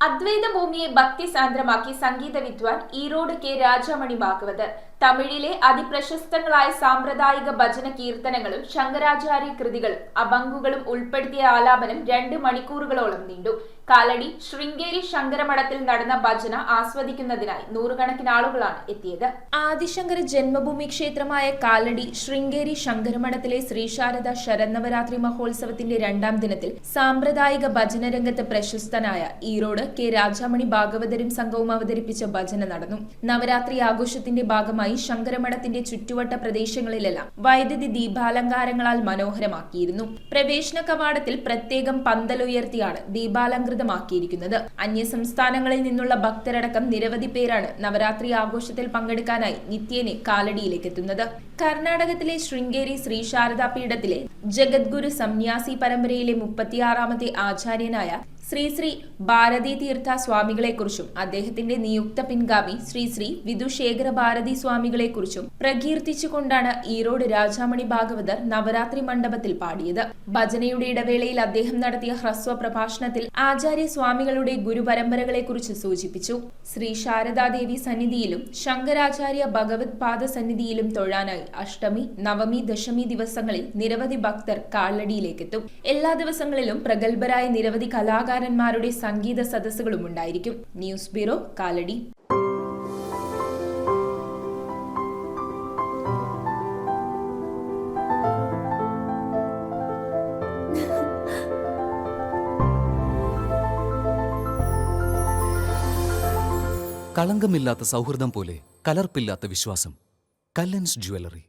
അദ്വൈത ഭൂമിയെ ഭക്തിസാന്ദ്രമാക്കി സംഗീത വിദ്വാൻ ഈറോഡ് കെ രാജമണി ഭാഗവതർ തമിഴിലെ അതിപ്രശസ്തങ്ങളായ സാമ്പ്രദായിക ഭജന കീർത്തനങ്ങളും ശങ്കരാചാര്യ കൃതികളും അഭംഗുകളും ഉൾപ്പെടുത്തിയ ആലാപനം 2 മണിക്കൂറുകളോളം നീണ്ടു. കാലടി ശൃംഗേരി ശങ്കരമഠത്തിൽ നടന്ന ഭജന ആസ്വദിക്കുന്നതിനായി നൂറുകണക്കിന് ആളുകളാണ് എത്തിയത്. ആദിശങ്കര ജന്മഭൂമി ക്ഷേത്രമായ കാലടി ശൃംഗേരി ശങ്കരമഠത്തിലെ ശ്രീശാരദ ശരന്നവരാത്രി മഹോത്സവത്തിന്റെ 2ാം ദിനത്തിൽ സാമ്പ്രദായിക ഭജന രംഗത്ത് പ്രശസ്തനായ ഈറോഡ് കെ രാജമണി ഭാഗവതരും സംഘവും അവതരിപ്പിച്ച ഭജന നടന്നു. നവരാത്രി ആഘോഷത്തിന്റെ ഭാഗമായി ശങ്കരമഠത്തിന്റെ ചുറ്റുവട്ട പ്രദേശങ്ങളിലെല്ലാം വൈദ്യുതി ദീപാലങ്കാരങ്ങളാൽ മനോഹരമാക്കിയിരുന്നു. പ്രവേശന കവാടത്തിൽ പ്രത്യേകം പന്തലുയർത്തിയാണ് ദീപാലങ്കൃതമാക്കിയിരിക്കുന്നത്. അന്യസംസ്ഥാനങ്ങളിൽ നിന്നുള്ള ഭക്തരടക്കം നിരവധി പേരാണ് നവരാത്രി ആഘോഷത്തിൽ പങ്കെടുക്കാനായി നിത്യേനെ കാലടിയിലേക്ക് എത്തുന്നത്. കർണാടകത്തിലെ ശൃംഗേരി ശ്രീ ശാരദാ പീഠത്തിലെ ജഗദ്ഗുരു സന്യാസി പരമ്പരയിലെ 36ാമത്തെ ആചാര്യനായ ശ്രീ ശ്രീ ഭാരതി തീർത്ഥ സ്വാമികളെക്കുറിച്ചും അദ്ദേഹത്തിന്റെ നിയുക്ത പിൻഗാമി ശ്രീ ശ്രീ വിധുശേഖര ഭാരതി സ്വാമികളെക്കുറിച്ചും പ്രകീർത്തിച്ചുകൊണ്ടാണ് ഈറോഡ് രാജമണി ഭാഗവതർ നവരാത്രി മണ്ഡപത്തിൽ പാടിയത്. ഭജനയുടെ ഇടവേളയിൽ അദ്ദേഹം നടത്തിയ ഹ്രസ്വ പ്രഭാഷണത്തിൽ ആചാര്യ സ്വാമികളുടെ ഗുരുപരമ്പരകളെക്കുറിച്ച് സൂചിപ്പിച്ചു. ശ്രീ ശാരദാദേവി സന്നിധിയിലും ശങ്കരാചാര്യ ഭഗവത് പാദ സന്നിധിയിലും തൊഴാനായി അഷ്ടമി, നവമി, ദശമി ദിവസങ്ങളിൽ നിരവധി ഭക്തർ കാലടിയിലേക്കെത്തും. എല്ലാ ദിവസങ്ങളിലും പ്രഗത്ഭരായ നിരവധി കലാകാരന്മാരുടെ സംഗീത സദസ്സുകളും ഉണ്ടായിരിക്കും. News bureau, Kalady. കളങ്കമില്ലാത്ത സൗഹൃദം പോലെ കലർപ്പില്ലാത്ത വിശ്വാസം. കല്ലൻസ് ജ്വല്ലറി.